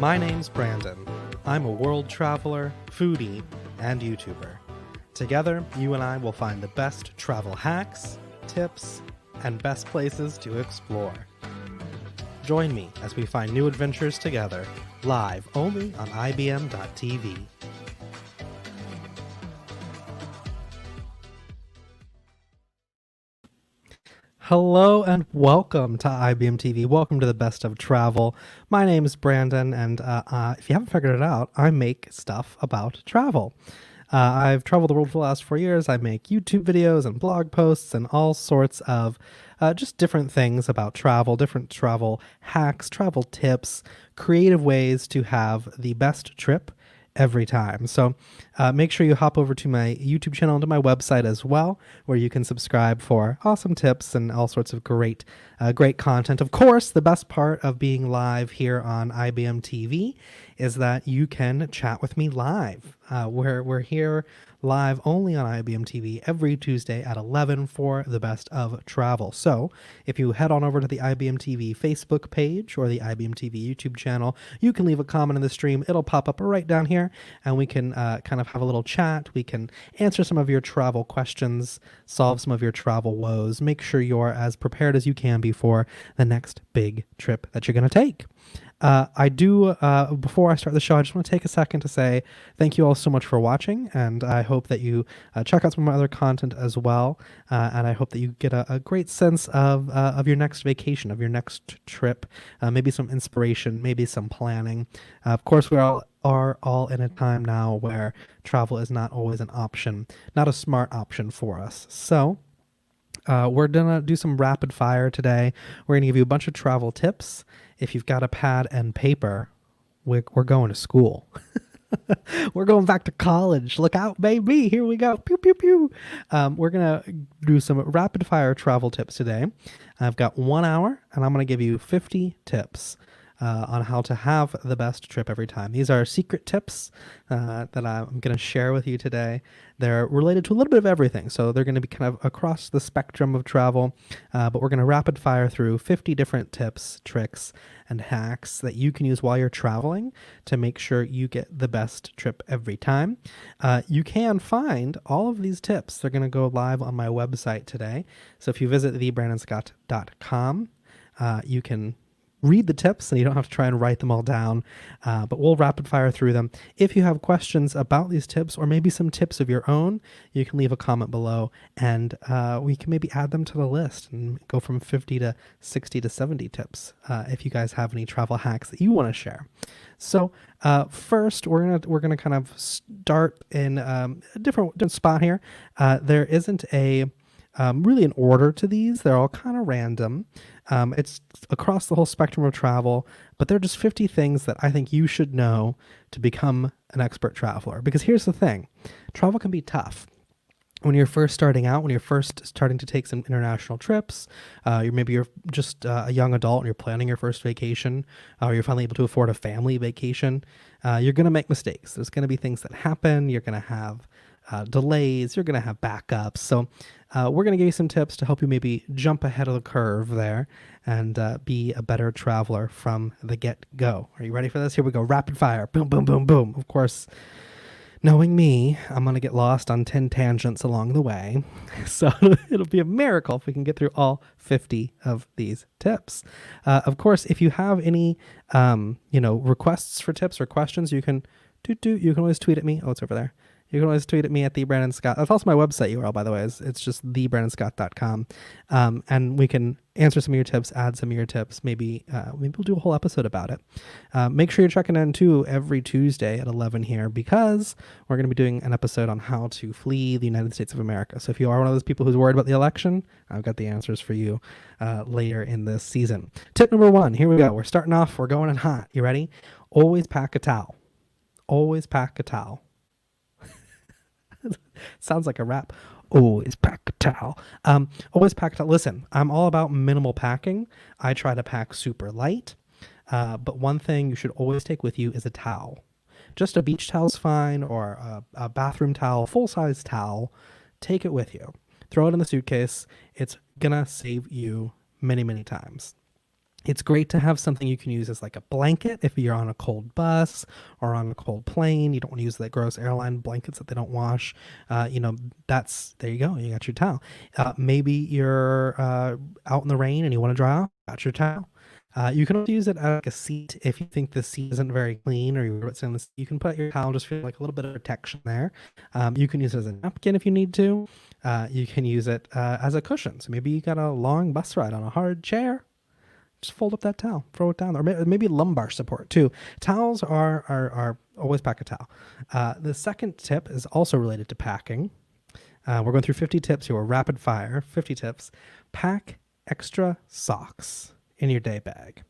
My name's Branden. I'm a world traveler, foodie, and YouTuber. Together, you and I will find the best travel hacks, tips, and best places to explore. Join me as we find new adventures together, live only on IBM.TV. Hello and welcome to IBM TV. Welcome to the best of travel. My name is Branden, and if you haven't figured it out, I make stuff about travel. I've traveled the world for the last 4 years. I make YouTube videos and blog posts and all sorts of just different things about travel, different travel hacks, travel tips, creative ways to have the best trip every time. So make sure you hop over to my YouTube channel and to my website as well, where you can subscribe for awesome tips and all sorts of great content. Of course, the best part of being live here on IBM TV is that you can chat with me live. We're here live only on IBM TV every Tuesday at 11 for the best of travel. So if you head on over to the IBM TV Facebook page or the IBM TV YouTube channel, you can leave a comment in the stream. It'll pop up right down here, and we can kind of have a little chat. We can answer some of your travel questions, solve some of your travel woes, make sure you're as prepared as you can be for the next big trip that you're going to take. Before I start the show, I just want to take a second to say thank you all so much for watching, and I hope that you check out some of my other content as well, and I hope that you get a great sense of your next vacation, of your next trip, maybe some inspiration, maybe some planning. Of course, we are all in a time now where travel is not always an option, not a smart option for us. So we're going to do some rapid fire today. We're going to give you a bunch of travel tips. If you've got a pad and paper, we're going to school. We're going back to college. Look out, baby. Here we go. Pew, pew, pew. We're going to do some rapid fire travel tips today. I've got 1 hour, and I'm going to give you 50 tips on how to have the best trip every time. These are secret tips that I'm going to share with you today. They're related to a little bit of everything, so they're going to be kind of across the spectrum of travel, but we're going to rapid fire through 50 different tips, tricks, and hacks that you can use while you're traveling to make sure you get the best trip every time. You can find all of these tips. They're going to go live on my website today, so if you visit thebrandenscott.com, you can read the tips, and you don't have to try and write them all down, but we'll rapid fire through them. If you have questions about these tips, or maybe some tips of your own, you can leave a comment below, and we can maybe add them to the list and go from 50 to 60 to 70 tips if you guys have any travel hacks that you want to share. So first, we're gonna kind of start in a different spot here. There isn't really an order to these. They're all kind of random. It's across the whole spectrum of travel, but they're just 50 things that I think you should know to become an expert traveler. Because here's the thing, travel can be tough. When you're first starting out, when you're first starting to take some international trips, you're just a young adult and you're planning your first vacation, or you're finally able to afford a family vacation, you're going to make mistakes. There's going to be things that happen. You're going to have delays, you're going to have backups. So we're going to give you some tips to help you maybe jump ahead of the curve there and be a better traveler from the get-go. Are you ready for this? Here we go. Rapid fire. Boom, boom, boom, boom. Of course, knowing me, I'm going to get lost on 10 tangents along the way. So it'll be a miracle if we can get through all 50 of these tips. Of course, if you have any requests for tips or questions, you can always tweet at me. Oh, it's over there. You can always tweet at me at thebrandenscott. That's also my website URL, by the way. It's just thebrandenscott.com. And we can answer some of your tips, add some of your tips. Maybe we'll do a whole episode about it. Make sure you're checking in, too, every Tuesday at 11 here, because we're going to be doing an episode on how to flee the United States of America. So if you are one of those people who's worried about the election, I've got the answers for you later in this season. Tip number 1, here we go. We're starting off. We're going in hot. You ready? Always pack a towel. Always pack a towel. Sounds like a rap. Always pack a towel. Always pack a towel. Listen, I'm all about minimal packing. I try to pack super light. But one thing you should always take with you is a towel. Just a beach towel's fine, or a bathroom towel, full-size towel. Take it with you. Throw it in the suitcase. It's gonna save you many, many times. It's great to have something you can use as like a blanket if you're on a cold bus or on a cold plane. You don't want to use the gross airline blankets that they don't wash. That's there you go. You got your towel. Maybe you're out in the rain and you want to dry off. Got your towel. You can also use it as like a seat if you think the seat isn't very clean or you're sitting on the seat. You can put your towel just feel like a little bit of protection there. You can use it as a napkin if you need to. You can use it as a cushion. So maybe you got a long bus ride on a hard chair, just fold up that towel, throw it down there. Maybe lumbar support too. Towels are always pack a towel. The second tip is also related to packing. We're going through 50 tips here. We're rapid fire, 50 tips. Pack extra socks in your day bag.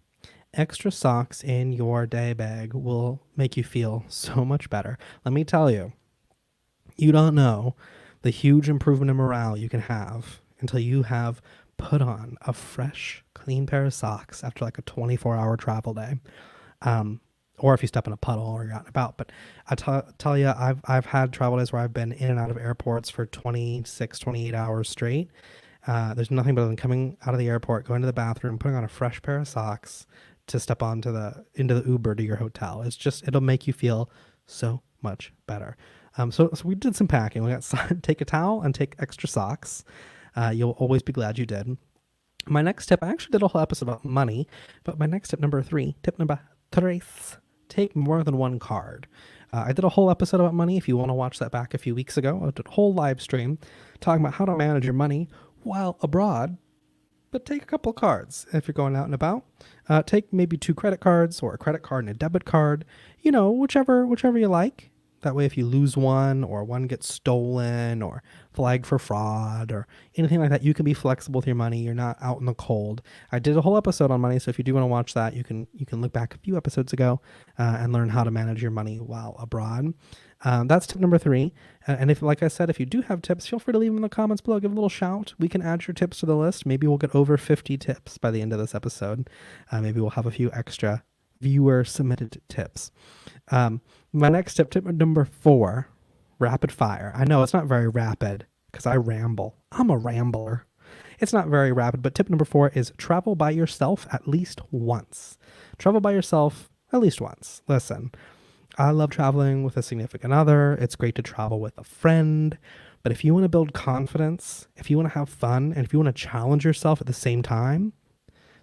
Extra socks in your day bag will make you feel so much better. Let me tell you, you don't know the huge improvement in morale you can have until you have put on a fresh, clean pair of socks after like a 24-hour travel day. Or if you step in a puddle or you're out and about. But I tell you, I've had travel days where I've been in and out of airports for 26, 28 hours straight. There's nothing better than coming out of the airport, going to the bathroom, putting on a fresh pair of socks to step into the Uber to your hotel. It'll make you feel so much better. So we did some packing. We got take a towel and take extra socks. You'll always be glad you did. My next tip, I actually did a whole episode about money, but my next tip number three, take more than one card. I did a whole episode about money. If you want to watch that back a few weeks ago, I did a whole live stream talking about how to manage your money while abroad. But take a couple of cards if you're going out and about. Take maybe 2 credit cards or a credit card and a debit card. Whichever you like. That way, if you lose one or one gets stolen or flagged for fraud or anything like that, you can be flexible with your money. You're not out in the cold. I did a whole episode on money, so if you do want to watch that, you can look back a few episodes ago and learn how to manage your money while abroad. That's tip number 3. And if, like I said, if you do have tips, feel free to leave them in the comments below. Give a little shout. We can add your tips to the list. Maybe we'll get over 50 tips by the end of this episode. Maybe we'll have a few extra viewer submitted tips. My next tip number 4, rapid fire. I know it's not very rapid because I ramble. I'm a rambler. It's not very rapid, but tip number 4 is travel by yourself at least once. Travel by yourself at least once. Listen, I love traveling with a significant other. It's great to travel with a friend. But if you want to build confidence, if you want to have fun, and if you want to challenge yourself at the same time,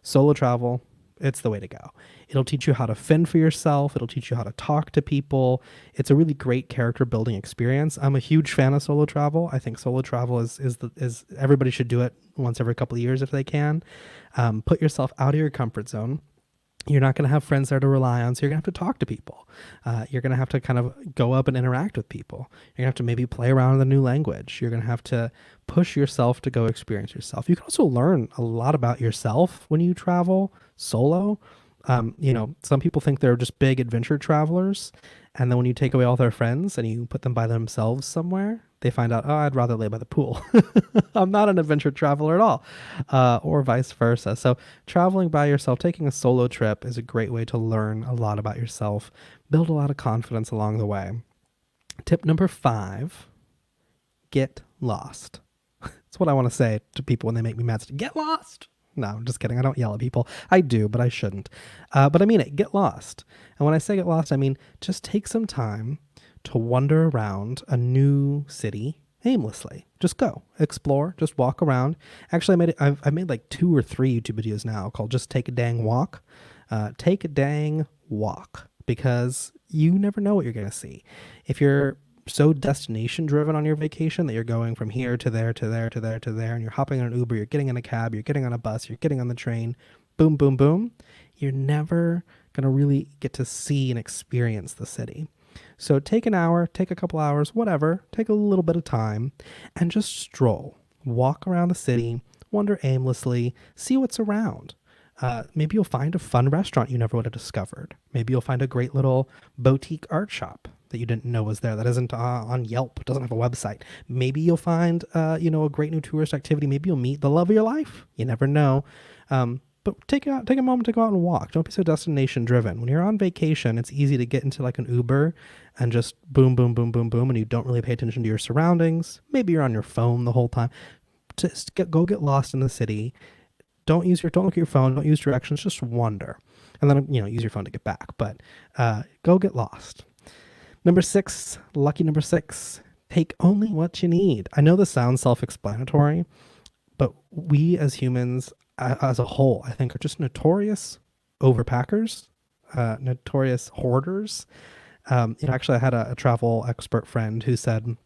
solo travel, it's the way to go. It'll teach you how to fend for yourself. It'll teach you how to talk to people. It's a really great character building experience. I'm a huge fan of solo travel. I think solo travel is everybody should do it once every couple of years if they can. Put yourself out of your comfort zone. You're not going to have friends there to rely on, so you're going to have to talk to people. You're going to have to kind of go up and interact with people. You're going to have to maybe play around with a new language. You're going to have to push yourself to go experience yourself. You can also learn a lot about yourself when you travel solo. Some people think they're just big adventure travelers, and then when you take away all their friends and you put them by themselves somewhere, they find out, oh, I'd rather lay by the pool. I'm not an adventure traveler at all, or vice versa. So traveling by yourself, taking a solo trip is a great way to learn a lot about yourself, build a lot of confidence along the way. Tip number 5, get lost. That's what I want to say to people when they make me mad. Get lost. No, I'm just kidding. I don't yell at people. I do, but I shouldn't. But I mean it. Get lost. And when I say get lost, I mean just take some time to wander around a new city aimlessly. Just go, explore, just walk around. Actually, I made like 2 or 3 YouTube videos now called "Just Take a Dang Walk." Take a dang walk, because you never know what you're gonna see. If you're so destination driven on your vacation that you're going from here to there to there to there to there, and you're hopping on an Uber, you're getting in a cab, you're getting on a bus, you're getting on the train, boom, boom, boom, you're never gonna really get to see and experience the city. So take an hour, take a couple hours, whatever, take a little bit of time and just stroll, walk around the city, wander aimlessly, see what's around. Maybe you'll find a fun restaurant you never would have discovered. Maybe you'll find a great little boutique art shop that you didn't know was there, that isn't on Yelp, doesn't have a website. Maybe you'll find, a great new tourist activity. Maybe you'll meet the love of your life. You never know. But take a moment to go out and walk. Don't be so destination driven. When you're on vacation, it's easy to get into like an Uber and just boom, boom, boom, boom, boom, and you don't really pay attention to your surroundings. Maybe you're on your phone the whole time. Just go get lost in the city. don't look at your phone, don't use directions, just wander. And then, use your phone to get back. But go get lost. Number 6, lucky number 6, take only what you need. I know this sounds self-explanatory, but we as humans, as a whole, I think are just notorious overpackers, notorious hoarders. Actually, I had a travel expert friend who said,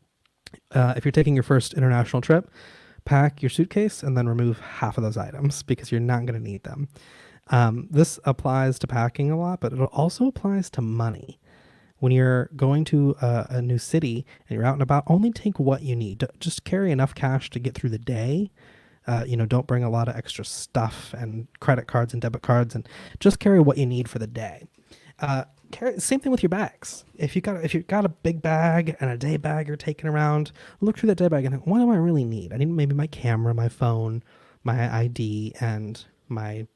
if you're taking your first international trip, pack your suitcase and then remove half of those items because you're not going to need them. This applies to packing a lot, but it also applies to money. When you're going to a new city and you're out and about, only take what you need. Just carry enough cash to get through the day. Don't bring a lot of extra stuff and credit cards and debit cards, and just carry what you need for the day. Same thing with your bags. If you've got a big bag and a day bag you're taking around, look through that day bag and think, what do I really need? I need maybe my camera, my phone, my ID, and my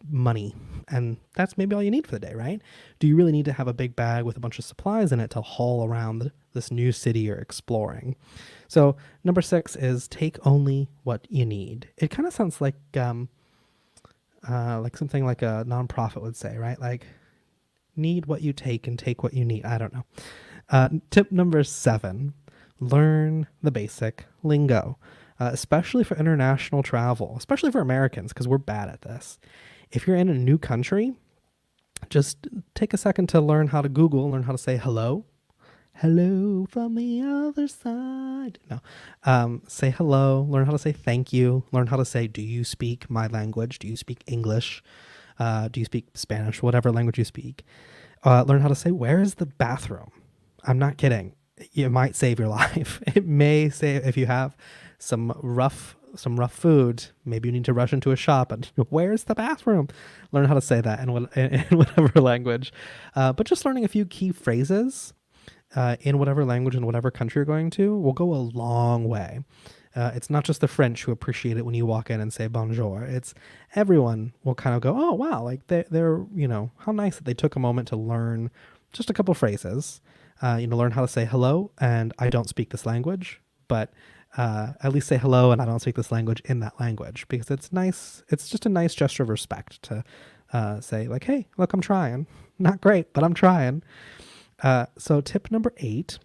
money, and that's maybe all you need for the day, right? Do you really need to have a big bag with a bunch of supplies in it to haul around this new city you're exploring? So number 6 is take only what you need. It kind of sounds like something like a nonprofit would say, right? Like, need what you take and take what you need. I don't know. Tip number 7, learn the basic lingo. Especially for international travel, especially for Americans, because we're bad at this. If you're in a new country, just take a second to learn how to Google, learn how to say hello. Hello from the other side. No. Say hello, learn how to say thank you, learn how to say, do you speak my language? Do you speak English? Do you speak Spanish? Whatever language you speak. Learn how to say, where is the bathroom? I'm not kidding. It might save your life. It may save, if you have some rough food, maybe you need to rush into a shop and where's the bathroom? Learn how to say that in whatever language. But just learning a few key phrases in whatever language in whatever country you're going to will go a long way. It's not just the French who appreciate it when you walk in and say bonjour. It's everyone will kind of go, oh wow, like they're how nice that they took a moment to learn just a couple phrases. Learn how to say hello, and I don't speak this language, but at least say hello and I don't speak this language in that language, because it's nice. It's just a nice gesture of respect to say like, hey, look, I'm trying. Not great, but I'm trying. So tip number 8,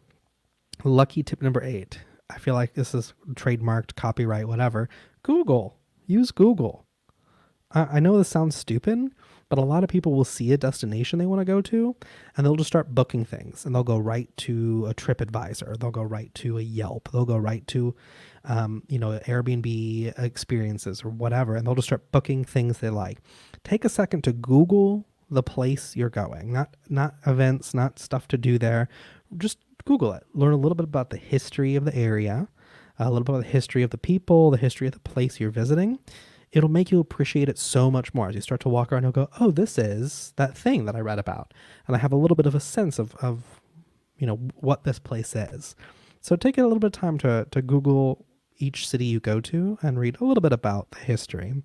lucky tip number 8. I feel like this is trademarked, copyright, whatever. Google. Use Google. I know this sounds stupid, but a lot of people will see a destination they want to go to, and they'll just start booking things, and they'll go right to a TripAdvisor. They'll go right to a Yelp. They'll go right to, Airbnb experiences or whatever, and they'll just start booking things they like. Take a second to Google the place you're going, not events, not stuff to do there. Just Google it. Learn a little bit about the history of the area, a little bit about the history of the people, the history of the place you're visiting. It'll make you appreciate it so much more. As you start to walk around, you'll go, oh, this is that thing that I read about. And I have a little bit of a sense of what this place is. So take a little bit of time to Google each city you go to and read a little bit about the history.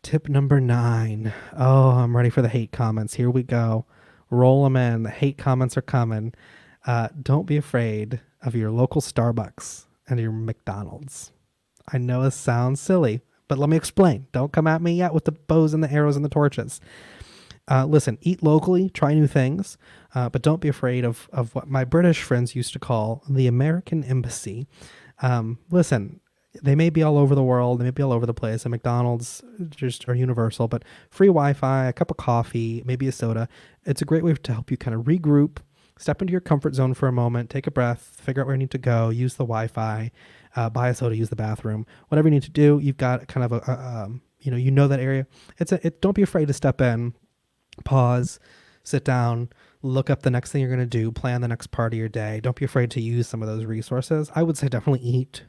Tip number 9. Oh, I'm ready for the hate comments. Here we go. Roll them in. The hate comments are coming. Don't be afraid of your local Starbucks and your McDonald's. I know this sounds silly, but let me explain. Don't come at me yet with the bows and the arrows and the torches. Listen, eat locally, try new things, but don't be afraid of what my British friends used to call the American embassy. Listen, they may be all over the world, they may be all over the place, and McDonald's just are universal, but free Wi-Fi, a cup of coffee, maybe a soda, it's a great way to help you kind of regroup, step into your comfort zone for a moment, take a breath, figure out where you need to go, use the Wi-Fi, buy a soda, use the bathroom, whatever you need to do. You've got kind of that area. Don't be afraid to step in, pause, sit down, look up the next thing you're going to do, plan the next part of your day. Don't be afraid to use some of those resources. I would say definitely eat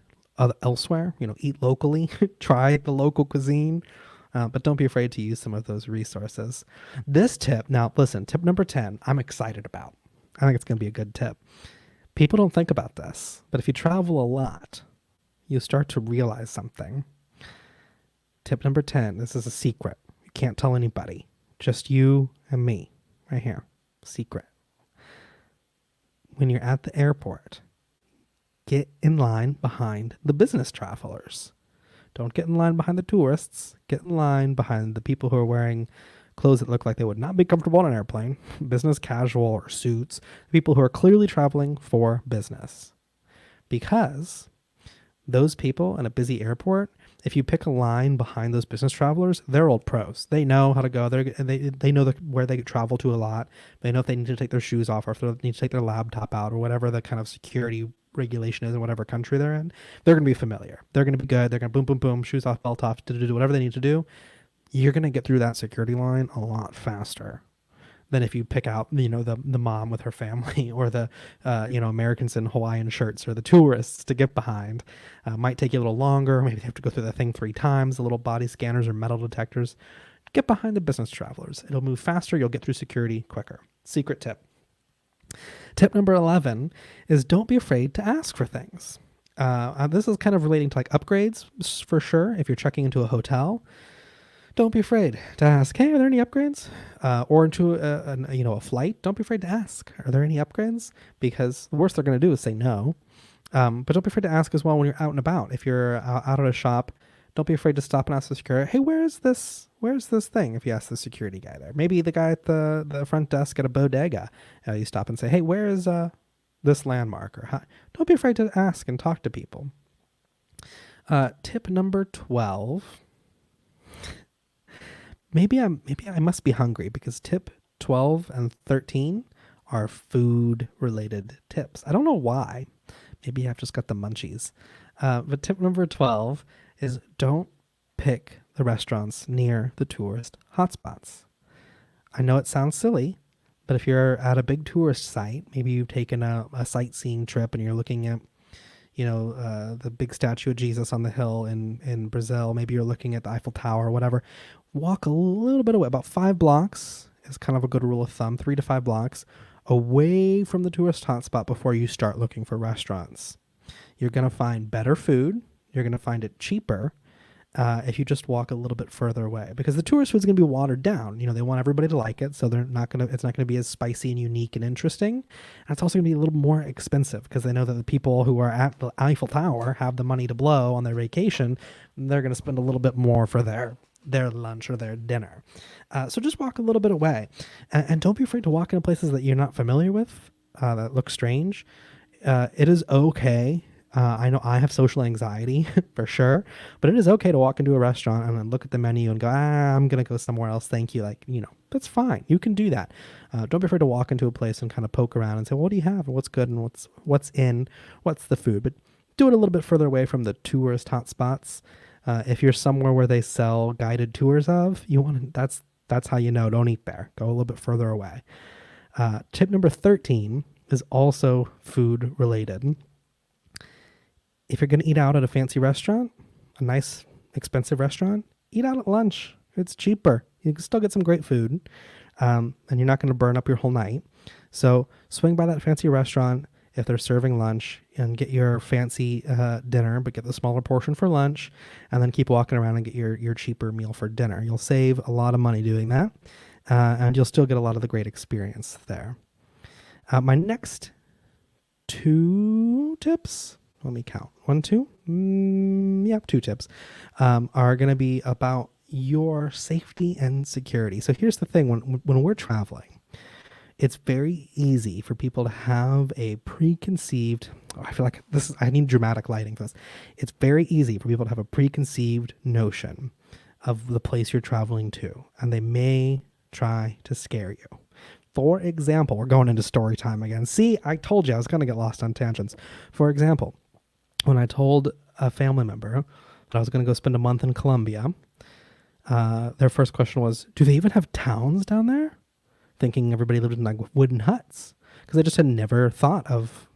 elsewhere, eat locally, try the local cuisine, but don't be afraid to use some of those resources. This tip, now listen, tip number 10, I'm excited about. I think it's going to be a good tip. People don't think about this, but if you travel a lot, you start to realize something. Tip number 10, this is a secret. You can't tell anybody. Just you and me, right here. Secret. When you're at the airport, get in line behind the business travelers. Don't get in line behind the tourists. Get in line behind the people who are wearing clothes that look like they would not be comfortable on an airplane, business casual or suits, people who are clearly traveling for business. Because those people in a busy airport, if you pick a line behind those business travelers, they're old pros. They know how to go. They know where they travel to a lot. They know if they need to take their shoes off or if they need to take their laptop out or whatever the kind of security regulation is in whatever country they're in. They're going to be familiar. They're going to be good. They're going to boom, boom, boom, shoes off, belt off, do whatever they need to do. You're going to get through that security line a lot faster than if you pick out, the mom with her family or the, Americans in Hawaiian shirts or the tourists to get behind. Might take you a little longer. Maybe they have to go through the thing 3 times, the little body scanners or metal detectors. Get behind the business travelers. It'll move faster. You'll get through security quicker. Secret tip. Tip number 11 is don't be afraid to ask for things. This is kind of relating to like upgrades for sure. If you're checking into a hotel, don't be afraid to ask, hey, are there any upgrades? Or into a flight, don't be afraid to ask, are there any upgrades? Because the worst they're going to do is say no. But don't be afraid to ask as well when you're out and about. If you're out at a shop, don't be afraid to stop and ask the security, hey, where's this thing? If you ask the security guy there, maybe the guy at the front desk at a bodega, you stop and say, hey, where is this landmark? Or don't be afraid to ask and talk to people. Tip number 12. Maybe I must be hungry because tip 12 and 13 are food related tips. I don't know why. Maybe I've just got the munchies. But tip number 12 is don't pick the restaurants near the tourist hotspots. I know it sounds silly, but if you're at a big tourist site, maybe you've taken a sightseeing trip and you're looking at the big statue of Jesus on the hill in Brazil. Maybe you're looking at the Eiffel Tower or whatever. Walk a little bit away, about 5 blocks is kind of a good rule of thumb, 3 to 5 blocks away from the tourist hotspot before you start looking for restaurants. You're going to find better food. You're going to find it cheaper if you just walk a little bit further away, because the tourist food's going to be watered down. They want everybody to like it, so it's not going to be as spicy and unique and interesting. And it's also going to be a little more expensive because they know that the people who are at the Eiffel Tower have the money to blow on their vacation. They're going to spend a little bit more for their lunch or their dinner. So just walk a little bit away, and don't be afraid to walk into places that you're not familiar with, that look strange. It is okay. I know I have social anxiety for sure, but it is okay to walk into a restaurant and then look at the menu and go, I'm going to go somewhere else. Thank you. That's fine. You can do that. Don't be afraid to walk into a place and kind of poke around and say, what do you have? And what's good? And what's the food? But do it a little bit further away from the tourist hotspots. If you're somewhere where they sell guided tours that's how don't eat there. Go a little bit further away. Tip number 13 is also food related. If you're going to eat out at a fancy restaurant, a nice, expensive restaurant, eat out at lunch. It's cheaper. You can still get some great food, and you're not going to burn up your whole night. So swing by that fancy restaurant if they're serving lunch and get your fancy dinner, but get the smaller portion for lunch, and then keep walking around and get your cheaper meal for dinner. You'll save a lot of money doing that, and you'll still get a lot of the great experience there. My next 2 tips... Let me count. 1, 2? 2 tips are going to be about your safety and security. So here's the thing. When we're traveling, it's very easy for people to have a preconceived... I feel like I need dramatic lighting for this. It's very easy for people to have a preconceived notion of the place you're traveling to, and they may try to scare you. For example, we're going into story time again. See, I told you I was going to get lost on tangents. For example, when I told a family member that I was going to go spend a month in Colombia, their first question was, do they even have towns down there? Thinking everybody lived in like wooden huts, because I just had never thought of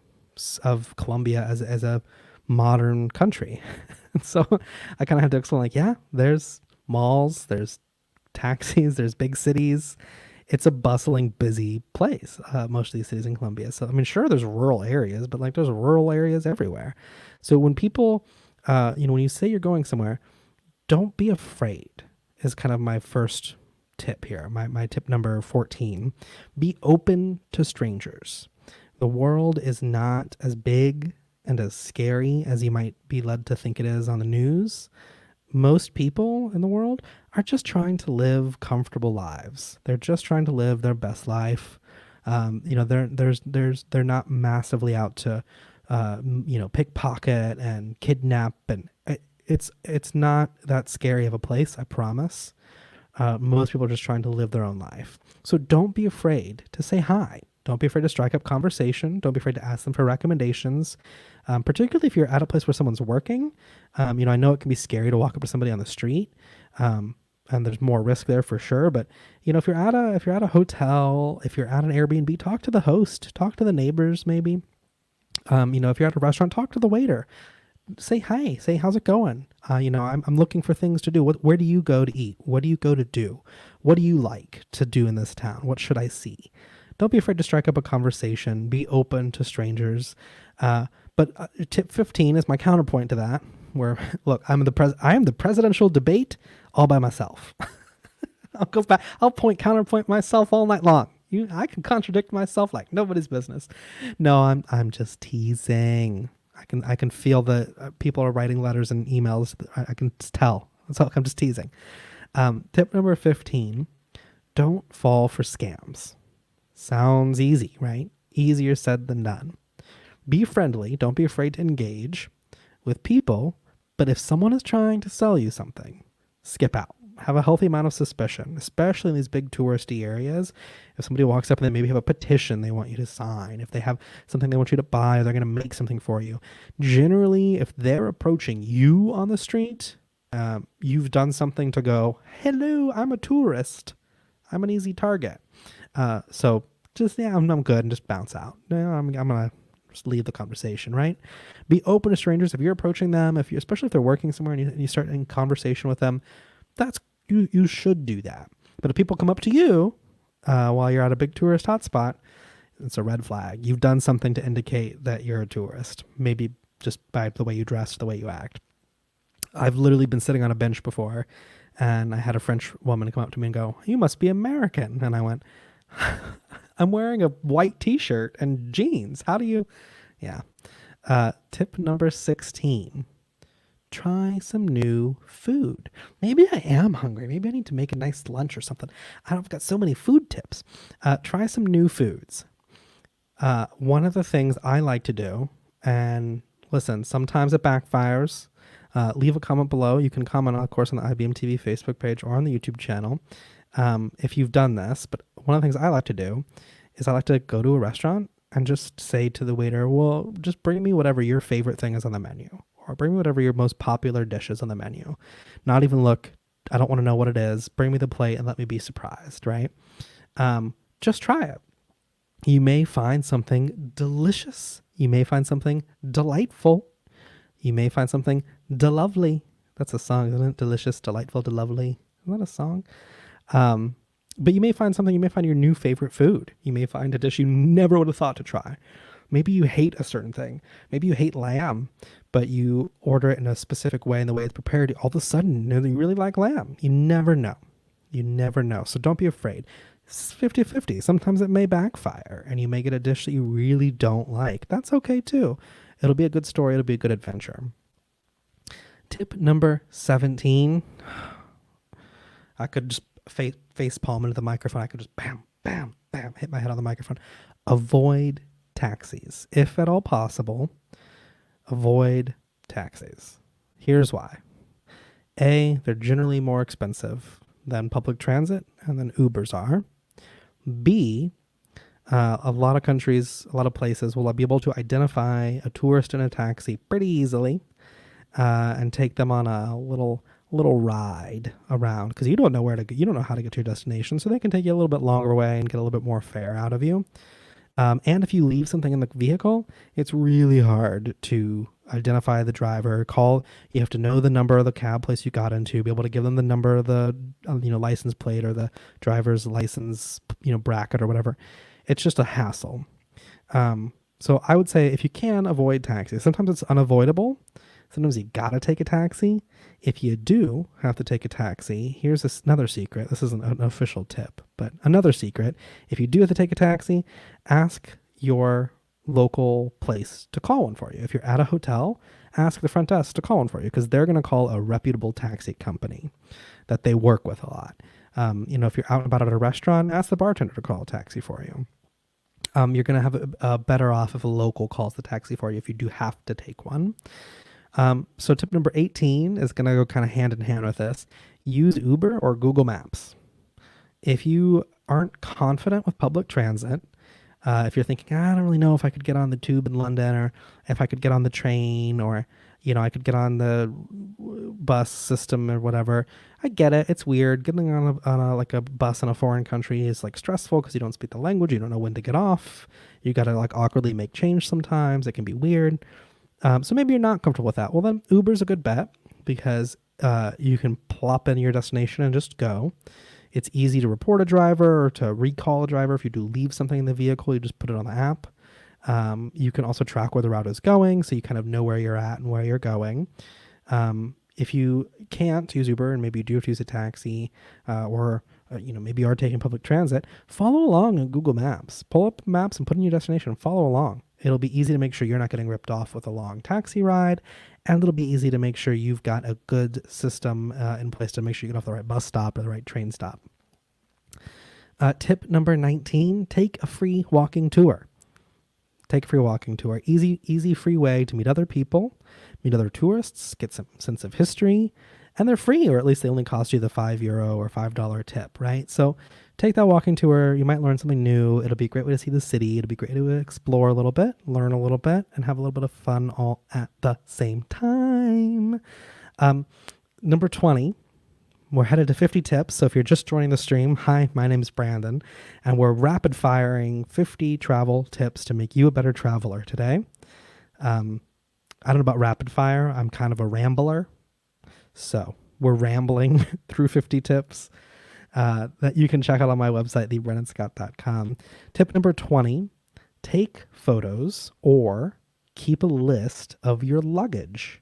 Colombia as a modern country. And so I kind of had to explain, like, yeah, there's malls, there's taxis, there's big cities. It's a bustling, busy place, most of these cities in Colombia. So, I mean, sure, there's rural areas, but there's rural areas everywhere. So when people, when you say you're going somewhere, don't be afraid is kind of my first tip here. My tip number 14, be open to strangers. The world is not as big and as scary as you might be led to think it is on the news. most people in the world are just trying to live comfortable lives. They're just trying to live their best life. They're not massively out to, pickpocket and kidnap, and it's not that scary of a place, I promise. Most people are just trying to live their own life. So don't be afraid to say hi. Don't be afraid to strike up conversation. Don't be afraid to ask them for recommendations, particularly if you're at a place where someone's working. I know it can be scary to walk up to somebody on the street, and there's more risk there for sure. But if you're at a hotel, if you're at an Airbnb, talk to the host, talk to the neighbors, maybe. If you're at a restaurant, talk to the waiter. Say hi. Say how's it going. I'm looking for things to do. Where do you go to eat? What do you go to do? What do you like to do in this town? What should I see? Don't be afraid to strike up a conversation. Be open to strangers. But tip 15 is my counterpoint to that. Where look, I am the presidential debate all by myself. I'll counterpoint myself all night long. I can contradict myself like nobody's business. No, I'm just teasing. I can feel that people are writing letters and emails. I can tell. So I'm just teasing. Tip number 15, don't fall for scams. Sounds easy, right? Easier said than done. Be friendly. Don't be afraid to engage with people. But if someone is trying to sell you something, skip out. Have a healthy amount of suspicion, especially in these big touristy areas. If somebody walks up and they maybe have a petition they want you to sign, if they have something they want you to buy, or they're going to make something for you. Generally, if they're approaching you on the street, you've done something to go, hello, I'm a tourist. I'm an easy target. So just, I'm good, and just bounce out. I'm going to just leave the conversation, right? Be open to strangers. If you're approaching them, especially if they're working somewhere and you start in conversation with them, you should do that. But if people come up to you while you're at a big tourist hotspot, it's a red flag. You've done something to indicate that you're a tourist, maybe just by the way you dress, the way you act. I've literally been sitting on a bench before, and I had a French woman come up to me and go, "You must be American." And I went, "I'm wearing a white t-shirt and jeans. How do you..." Yeah. Tip number 16. Try some new food. Maybe I am hungry. Maybe I need to make a nice lunch or something. I've got so many food tips. Try some new foods. One of the things I like to do, and listen, sometimes it backfires. Leave a comment below. You can comment, of course, on the IBM TV Facebook page or on the YouTube channel if you've done this. But one of the things I like to do is I like to go to a restaurant and just say to the waiter, well, just bring me whatever your favorite thing is on the menu. Or bring me whatever your most popular dish is on the menu. Not even look, I don't want to know what it is. Bring me the plate and let me be surprised, right? Just try it. You may find something delicious. You may find something delightful. You may find something delovely. That's a song, isn't it? Delicious, delightful, delovely. Isn't that a song? But you may find something, you may find your new favorite food. You may find a dish you never would have thought to try. Maybe you hate a certain thing. Maybe you hate lamb, but you order it in a specific way, and the way it's prepared, all of a sudden, you know that you really like lamb. You never know. You never know. So don't be afraid. It's 50-50. Sometimes it may backfire, and you may get a dish that you really don't like. That's okay, too. It'll be a good story. It'll be a good adventure. Tip number 17. I could just face palm into the microphone. I could just bam, bam, bam, hit my head on the microphone. Avoid taxis. If at all possible, avoid taxis. Here's why. A, they're generally more expensive than public transit and than Ubers are. B, a lot of countries, a lot of places will be able to identify a tourist in a taxi pretty easily and take them on a little ride around, because you don't know where to go. You don't know how to get to your destination, so they can take you a little bit longer way and get a little bit more fare out of you. And if you leave something in the vehicle, it's really hard to identify the driver. You have to know the number of the cab place you got into, be able to give them the number of the license plate or the driver's license bracket or whatever. It's just a hassle. So I would say if you can, avoid taxis. Sometimes it's unavoidable. Sometimes you gotta take a taxi. If you do have to take a taxi, here's another secret. This isn't an official tip, but another secret. If you do have to take a taxi, ask your local place to call one for you. If you're at a hotel, ask the front desk to call one for you, because they're going to call a reputable taxi company that they work with a lot. If you're out and about at a restaurant, ask the bartender to call a taxi for you. You're going to have a better off if a local calls the taxi for you if you do have to take one. So tip number 18 is going to go kind of hand in hand with this. Use Uber or Google Maps. If you aren't confident with public transit, if you're thinking, I don't really know if I could get on the tube in London, or if I could get on the train, or, I could get on the bus system or whatever. I get it. It's weird. Getting on a bus in a foreign country is like stressful because you don't speak the language. You don't know when to get off. You got to like awkwardly make change sometimes. It can be weird. So maybe you're not comfortable with that. Well, then Uber's a good bet because you can plop in your destination and just go. It's easy to report a driver or to recall a driver. If you do leave something in the vehicle, you just put it on the app. You can also track where the route is going, so you kind of know where you're at and where you're going. If you can't use Uber and maybe you do have to use a taxi, or maybe you are taking public transit, follow along on Google Maps. Pull up maps and put in your destination and follow along. It'll be easy to make sure you're not getting ripped off with a long taxi ride, and it'll be easy to make sure you've got a good system in place to make sure you get off the right bus stop or the right train stop. Tip number 19, take a free walking tour. Take a free walking tour. Easy free way to meet other people, meet other tourists, get some sense of history, and they're free, or at least they only cost you the €5 or $5 tip, right? So take that walking tour. You might learn something new. It'll be a great way to see the city. It'll be great to explore a little bit, learn a little bit, and have a little bit of fun all at the same time. Number 20, we're headed to 50 tips. So if you're just joining the stream, hi, my name is Branden, and we're rapid firing 50 travel tips to make you a better traveler today. I don't know about rapid fire. I'm kind of a rambler. So we're rambling through 50 tips that you can check out on my website, thebrandonscott.com. Tip number 20, take photos or keep a list of your luggage.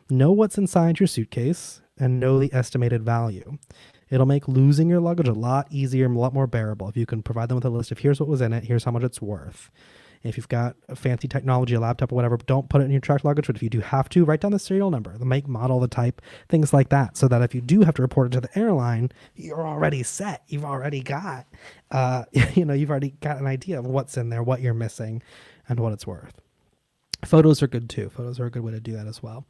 Know what's inside your suitcase and know the estimated value. It'll make losing your luggage a lot easier and a lot more bearable if you can provide them with a list of here's what was in it, here's how much it's worth. If you've got a fancy technology, a laptop or whatever, don't put it in your tracked luggage, but if you do have to, write down the serial number, the make, model, the type, things like that, so that if you do have to report it to the airline, you're already set. You've already got, you've already got an idea of what's in there, what you're missing, and what it's worth. Photos are good too. Photos are a good way to do that as well.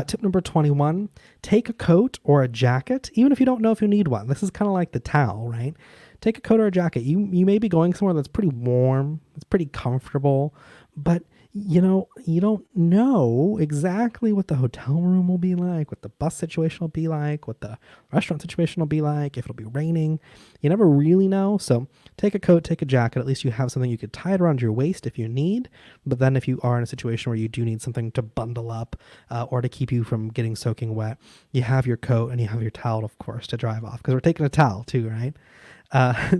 Tip number 21, take a coat or a jacket, even if you don't know if you need one. This is kind of like the towel, right? Take a coat or a jacket. You may be going somewhere that's pretty warm, it's pretty comfortable, but you don't know exactly what the hotel room will be like, what the bus situation will be like, what the restaurant situation will be like, if it'll be raining. You never really know. So take a coat, take a jacket. At least you have something you could tie it around your waist if you need. But then if you are in a situation where you do need something to bundle up or to keep you from getting soaking wet, you have your coat and you have your towel, of course, to drive off. Because we're taking a towel too, right?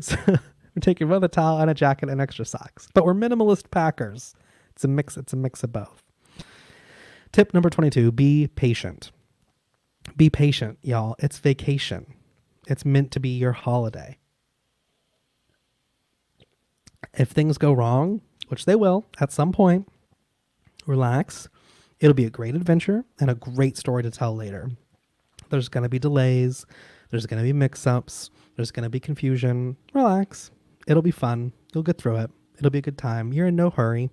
So we're taking both a towel and a jacket and extra socks. But we're minimalist packers. It's a mix of both. Tip number 22, be patient. Be patient, y'all. It's vacation. It's meant to be your holiday. If things go wrong, which they will at some point, relax. It'll be a great adventure and a great story to tell later. There's going to be delays. There's going to be mix-ups. There's going to be confusion. Relax. It'll be fun. You'll get through it. It'll be a good time. You're in no hurry.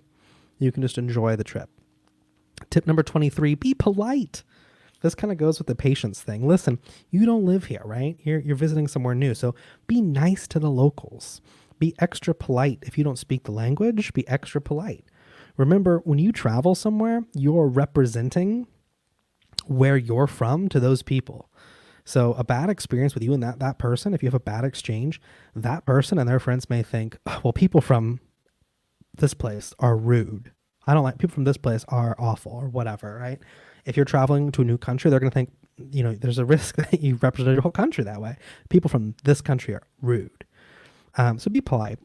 You can just enjoy the trip. Tip number 23, be polite. This kind of goes with the patience thing. Listen, you don't live here, right? You're visiting somewhere new. So be nice to the locals. Be extra polite. If you don't speak the language, be extra polite. Remember, when you travel somewhere, you're representing where you're from to those people. So a bad experience with you and that person, if you have a bad exchange, that person and their friends may think, oh, well, people from this place are rude. I don't like people from this place are awful or whatever, right? If you're traveling to a new country, they're going to think, there's a risk that you represent your whole country that way. People from this country are rude. So be polite.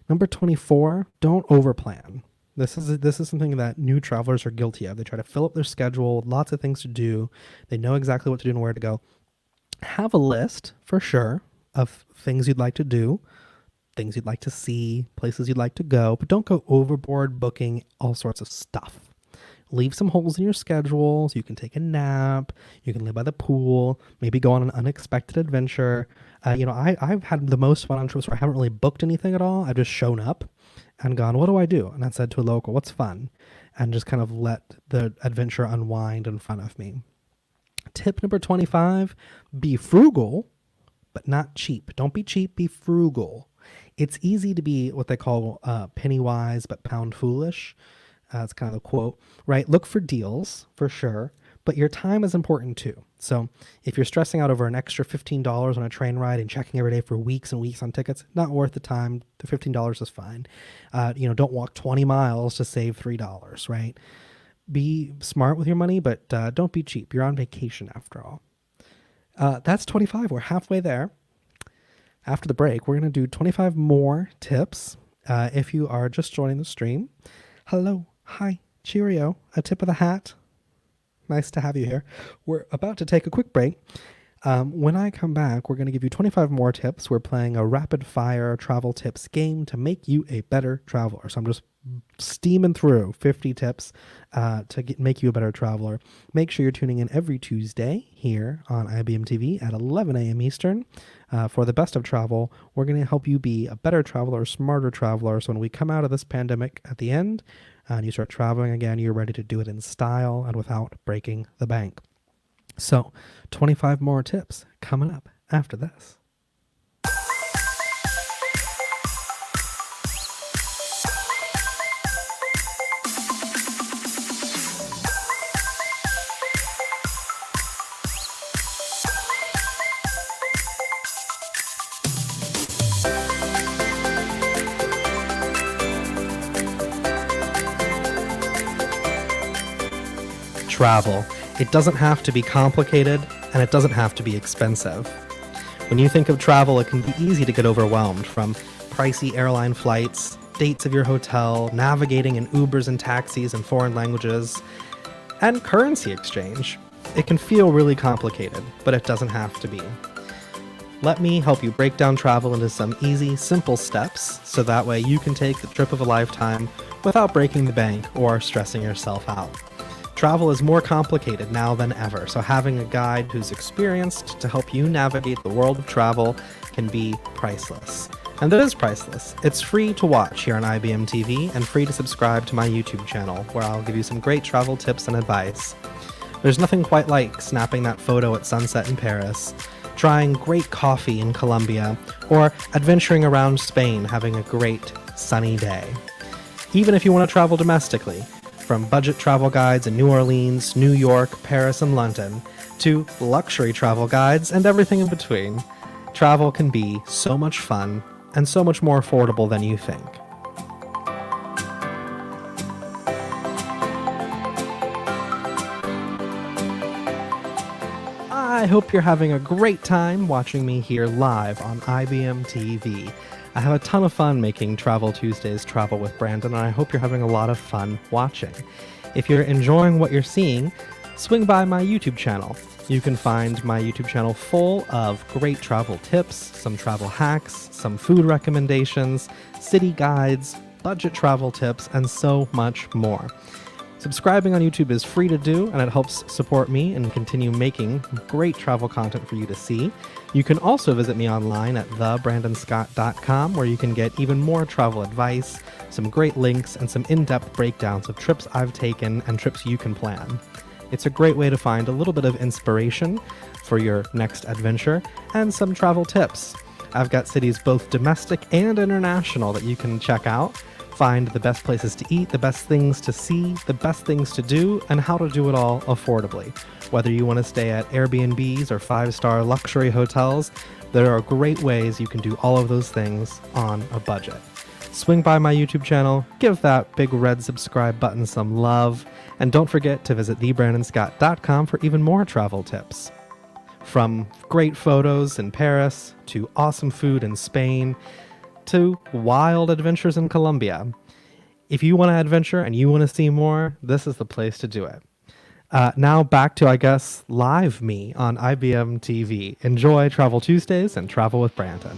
Number 24, don't overplan. This is something that new travelers are guilty of. They try to fill up their schedule, lots of things to do. They know exactly what to do and where to go. Have a list for sure of things you'd like to do, things you'd like to see, places you'd like to go, but don't go overboard booking all sorts of stuff. leave some holes in your schedule so you can take a nap, you can live by the pool, maybe go on an unexpected adventure. I've had the most fun on trips where I haven't really booked anything at all. I've just shown up and gone, what do I do? And I said to a local, what's fun? And just kind of let the adventure unwind in front of me. Tip number 25, be frugal, but not cheap. Don't be cheap, be frugal. It's easy to be what they call penny wise, but pound foolish. That's kind of the quote, right? Look for deals, for sure, but your time is important too. So if you're stressing out over an extra $15 on a train ride and checking every day for weeks and weeks on tickets, not worth the time. The $15 is fine. Don't walk 20 miles to save $3, right? Be smart with your money, but don't be cheap. You're on vacation after all. That's 25. We're halfway there. After the break, we're going to do 25 more tips. If you are just joining the stream, hello, hi, cheerio, a tip of the hat. Nice to have you here. We're about to take a quick break. When I come back, we're going to give you 25 more tips. We're playing a rapid fire travel tips game to make you a better traveler. So I'm just steaming through 50 tips to make you a better traveler. Make sure you're tuning in every Tuesday here on IBM TV at 11 a.m. Eastern for the best of travel. We're going to help you be a better traveler, smarter traveler. So when we come out of this pandemic at the end and you start traveling again, you're ready to do it in style and without breaking the bank. So 25 more tips coming up after this. Travel. It doesn't have to be complicated, and it doesn't have to be expensive. When you think of travel, it can be easy to get overwhelmed, from pricey airline flights, dates of your hotel, navigating in Ubers and taxis in foreign languages, and currency exchange. It can feel really complicated, but it doesn't have to be. Let me help you break down travel into some easy, simple steps, so that way you can take the trip of a lifetime without breaking the bank or stressing yourself out. Travel is more complicated now than ever, so having a guide who's experienced to help you navigate the world of travel can be priceless. And it is priceless. It's free to watch here on IBM TV and free to subscribe to my YouTube channel, where I'll give you some great travel tips and advice. There's nothing quite like snapping that photo at sunset in Paris, trying great coffee in Colombia, or adventuring around Spain having a great sunny day. Even if you want to travel domestically, from budget travel guides in New Orleans, New York, Paris, and London, to luxury travel guides and everything in between, travel can be so much fun and so much more affordable than you think. I hope you're having a great time watching me here live on IBM TV. I have a ton of fun making Travel Tuesdays Travel with Branden, and I hope you're having a lot of fun watching. If you're enjoying what you're seeing, swing by my YouTube channel. You can find my YouTube channel full of great travel tips, some travel hacks, some food recommendations, city guides, budget travel tips, and so much more. Subscribing on YouTube is free to do, and it helps support me and continue making great travel content for you to see. You can also visit me online at thebrandonscott.com, where you can get even more travel advice, some great links, and some in-depth breakdowns of trips I've taken and trips you can plan. It's a great way to find a little bit of inspiration for your next adventure and some travel tips. I've got cities both domestic and international that you can check out. Find the best places to eat, the best things to see, the best things to do, and how to do it all affordably. Whether you want to stay at Airbnbs or 5-star luxury hotels, there are great ways you can do all of those things on a budget. Swing by my YouTube channel, give that big red subscribe button some love, and don't forget to visit thebrandonscott.com for even more travel tips. From great photos in Paris, to awesome food in Spain, to wild adventures in Colombia. If you want to adventure and you want to see more, this is the place to do it. Now back to, I guess, live me on IBM TV. Enjoy Travel Tuesdays and Travel with Branden.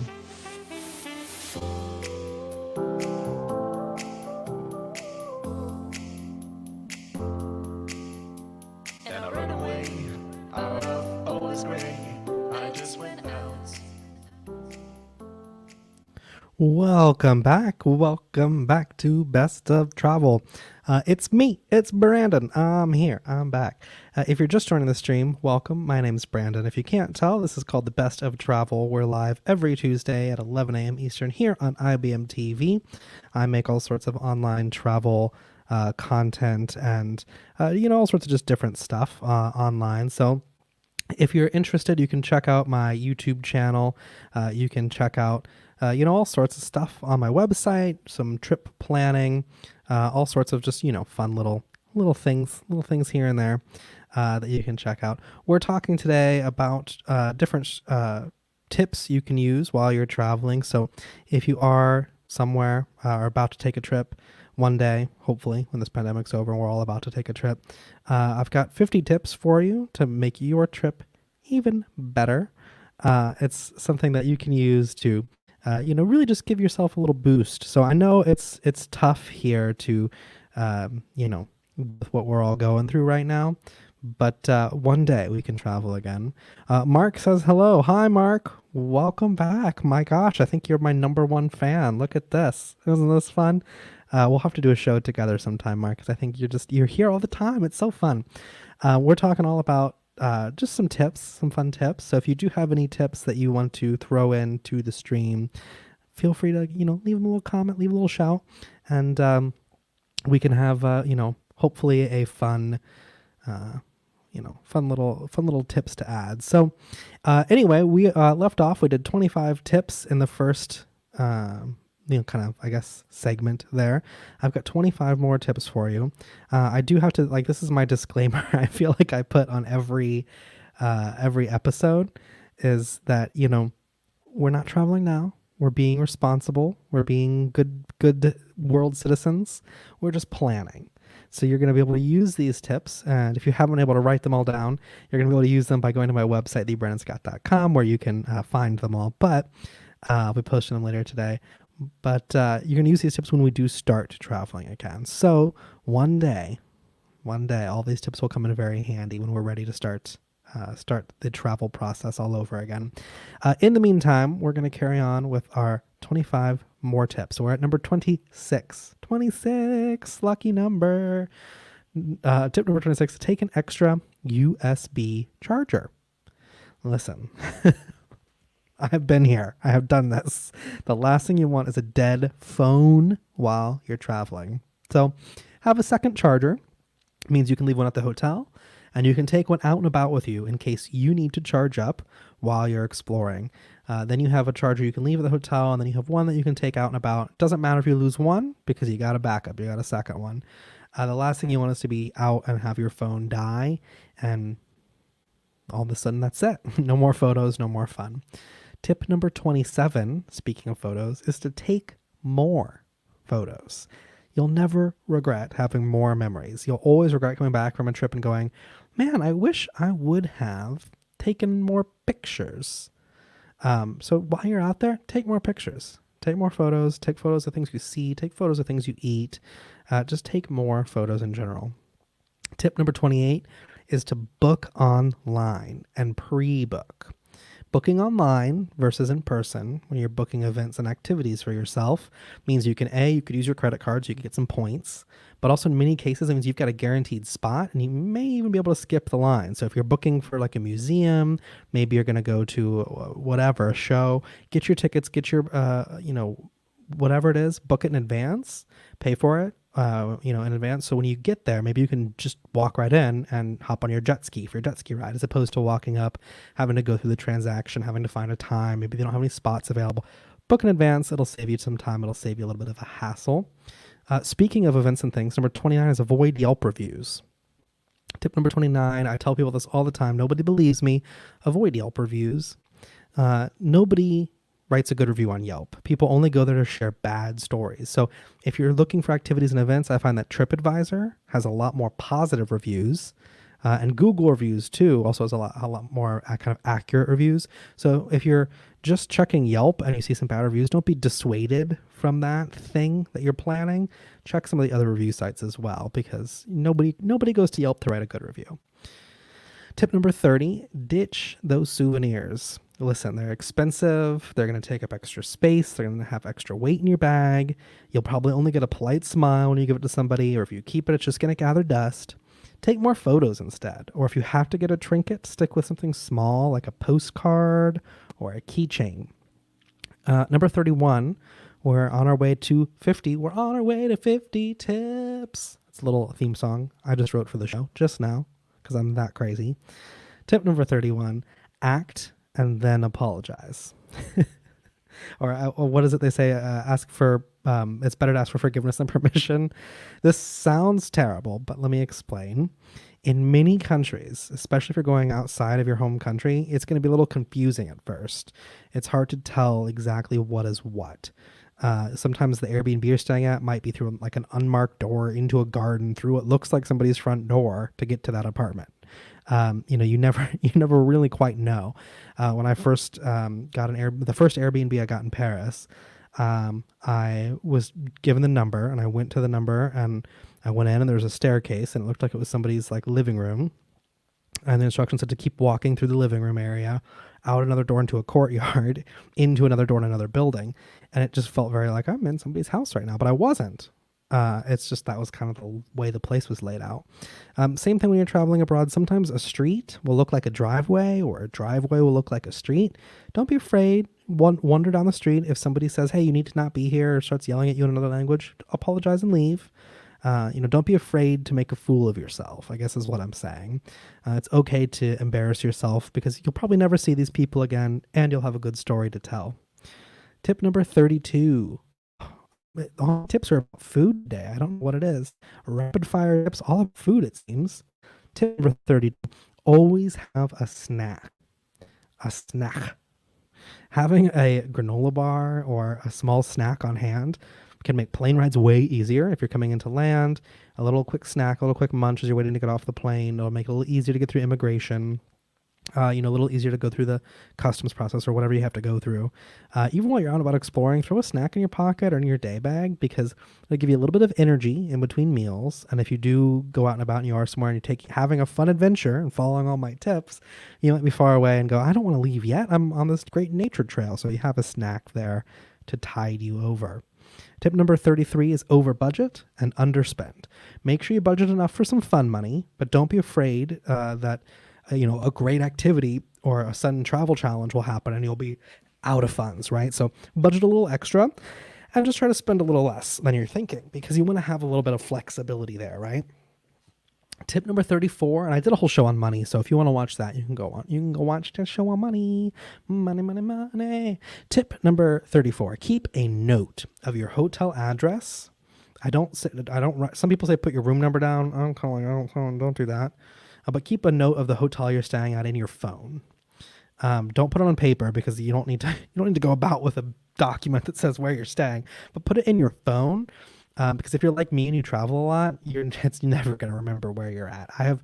was great. I just went out. Welcome back. Welcome back to Best of Travel. It's me. It's Branden. I'm here. I'm back. If you're just joining the stream, welcome. My name's Branden. If you can't tell, this is called the Best of Travel. We're live every Tuesday at 11 a.m. Eastern here on IBM TV. I make all sorts of online travel content and, all sorts of just different stuff online. So if you're interested, you can check out my YouTube channel. You can check out, all sorts of stuff on my website, some trip planning, all sorts of just, fun little things here and there that you can check out. We're talking today about different tips you can use while you're traveling. So if you are somewhere or about to take a trip, one day, hopefully, when this pandemic's over and we're all about to take a trip, I've got 50 tips for you to make your trip even better. It's something that you can use to, really just give yourself a little boost. So I know it's tough here to, with what we're all going through right now, but one day we can travel again. Mark says hello. Hi, Mark. Welcome back. My gosh, I think you're my #1 fan. Look at this. Isn't this fun? We'll have to do a show together sometime, Mark, because I think you're here all the time. It's so fun. We're talking all about just some tips, some fun tips. So if you do have any tips that you want to throw into the stream, feel free to, leave a little comment, leave a little shout, and we can have, hopefully a fun, fun little tips to add. So anyway, we left off. We did 25 tips in the first kind of, I guess, segment there. I've got 25 more tips for you. I do have to, this is my disclaimer. I feel like I put on every episode is that, we're not traveling now. We're being responsible. We're being good world citizens. We're just planning. So you're going to be able to use these tips. And if you haven't been able to write them all down, you're going to be able to use them by going to my website, thebrandonscott.com, where you can find them all. But I'll be posting them later today. But you're going to use these tips when we do start traveling again. So one day, all these tips will come in very handy when we're ready to start the travel process all over again. In the meantime, we're going to carry on with our 25 more tips. So we're at number 26. 26, lucky number. Tip number 26, take an extra USB charger. Listen. I have been here. I have done this. The last thing you want is a dead phone while you're traveling. So have a second charger. It means you can leave one at the hotel and you can take one out and about with you in case you need to charge up while you're exploring. Then you have a charger you can leave at the hotel, and then you have one that you can take out and about. It doesn't matter if you lose one because you got a backup. You got a second one. The last thing you want is to be out and have your phone die, and all of a sudden that's it. No more photos, no more fun. Tip number 27, speaking of photos, is to take more photos. You'll never regret having more memories. You'll always regret coming back from a trip and going, man, I wish I would have taken more pictures. So while you're out there, take more pictures. Take more photos. Take photos of things you see. Take photos of things you eat. Just take more photos in general. Tip number 28 is to book online and pre-book. Booking online versus in person, when you're booking events and activities for yourself, means you could use your credit card so you can get some points. But also in many cases, it means you've got a guaranteed spot and you may even be able to skip the line. So if you're booking for like a museum, maybe you're going to go to a show, get your tickets, get your, whatever it is, book it in advance, pay for it. In advance. So when you get there, maybe you can just walk right in and hop on your jet ski for your jet ski ride, as opposed to walking up, having to go through the transaction, having to find a time. Maybe they don't have any spots available. Book in advance. It'll save you some time. It'll save you a little bit of a hassle. Speaking of events and things, number 29 is avoid Yelp reviews. Tip number 29, I tell people this all the time. Nobody believes me. Avoid Yelp reviews. Nobody writes a good review on Yelp. People only go there to share bad stories. So if you're looking for activities and events, I find that TripAdvisor has a lot more positive reviews, and Google reviews too also has a lot more kind of accurate reviews. So if you're just checking Yelp and you see some bad reviews, don't be dissuaded from that thing that you're planning. Check some of the other review sites as well, because nobody goes to Yelp to write a good review. Tip number 30, ditch those souvenirs. Listen, they're expensive. They're going to take up extra space. They're going to have extra weight in your bag. You'll probably only get a polite smile when you give it to somebody, or if you keep it, it's just going to gather dust. Take more photos instead. Or if you have to get a trinket, stick with something small like a postcard or a keychain. Number 31, we're on our way to 50. We're on our way to 50 tips. It's a little theme song I just wrote for the show just now because I'm that crazy. Tip number 31, act and then apologize. or what is it they say? Ask for, it's better to ask for forgiveness than permission. This sounds terrible, but let me explain. In many countries, especially if you're going outside of your home country, it's going to be a little confusing at first. It's hard to tell exactly what is what. Sometimes the Airbnb you're staying at might be through like an unmarked door into a garden through what looks like somebody's front door to get to that apartment. You never really quite know. When I first got the first Airbnb I got in Paris, I was given the number and I went to the number and I went in and there was a staircase and it looked like it was somebody's like living room. And the instructions said to keep walking through the living room area, out another door into a courtyard, into another door in another building. And it just felt very like I'm in somebody's house right now, but I wasn't. It's just that was kind of the way the place was laid out. Same thing when you're traveling abroad. Sometimes a street will look like a driveway or a driveway will look like a street. Don't be afraid. Wander down the street. If somebody says, hey, you need to not be here, or starts yelling at you in another language, apologize and leave. Don't be afraid to make a fool of yourself, I guess is what I'm saying. It's okay to embarrass yourself because you'll probably never see these people again and you'll have a good story to tell. Tip number 32. All tips are about food today. I don't know what it is. Rapid fire tips, all about food, it seems. Tip number 32. Always have a snack. A snack. Having a granola bar or a small snack on hand can make plane rides way easier. If you're coming into land, a little quick snack, a little quick munch as you're waiting to get off the plane. It'll make it a little easier to get through immigration. A little easier to go through the customs process or whatever you have to go through. Even while you're out about exploring, throw a snack in your pocket or in your day bag because it'll give you a little bit of energy in between meals. And if you do go out and about and you are somewhere and you're having a fun adventure and following all my tips, you might be far away and go, I don't want to leave yet. I'm on this great nature trail. So you have a snack there to tide you over. Tip number 33 is over budget and underspend. Make sure you budget enough for some fun money, but don't be afraid that a great activity or a sudden travel challenge will happen and you'll be out of funds, right? So budget a little extra and just try to spend a little less than you're thinking because you want to have a little bit of flexibility there, right? Tip number 34, and I did a whole show on money, so if you want to watch that, you can go watch the show on money. Money, money, money. Tip number 34, keep a note of your hotel address. Some people say put your room number down. Don't do that. But keep a note of the hotel you're staying at in your phone. Don't put it on paper because you don't need to go about with a document that says where you're staying, but put it in your phone. Because if you're like me and you travel a lot, it's never going to remember where you're at. I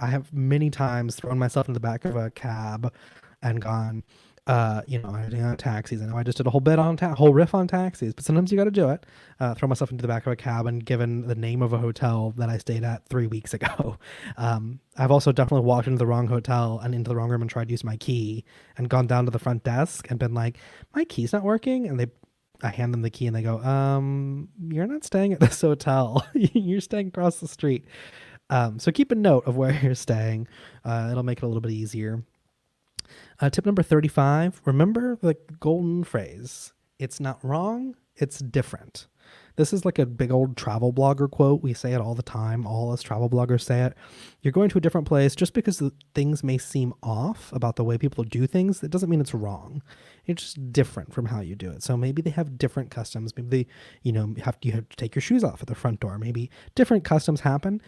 have many times thrown myself in the back of a cab and gone, I did taxis. I know I just did a whole bit on whole riff on taxis, but sometimes you got to do it. Throw myself into the back of a cab and given the name of a hotel that I stayed at 3 weeks ago. I've also definitely walked into the wrong hotel and into the wrong room and tried to use my key and gone down to the front desk and been like, my key's not working. And I hand them the key and they go, you're not staying at this hotel. You're staying across the street. So keep a note of where you're staying. It'll make it a little bit easier. Tip number 35, remember the golden phrase. It's not wrong, it's different. This is like a big old travel blogger quote. We say it all the time. All us travel bloggers say it. You're going to a different place just because things may seem off about the way people do things. That doesn't mean it's wrong. It's just different from how you do it. So maybe they have different customs. Maybe they, you have to take your shoes off at the front door. Maybe different customs happen.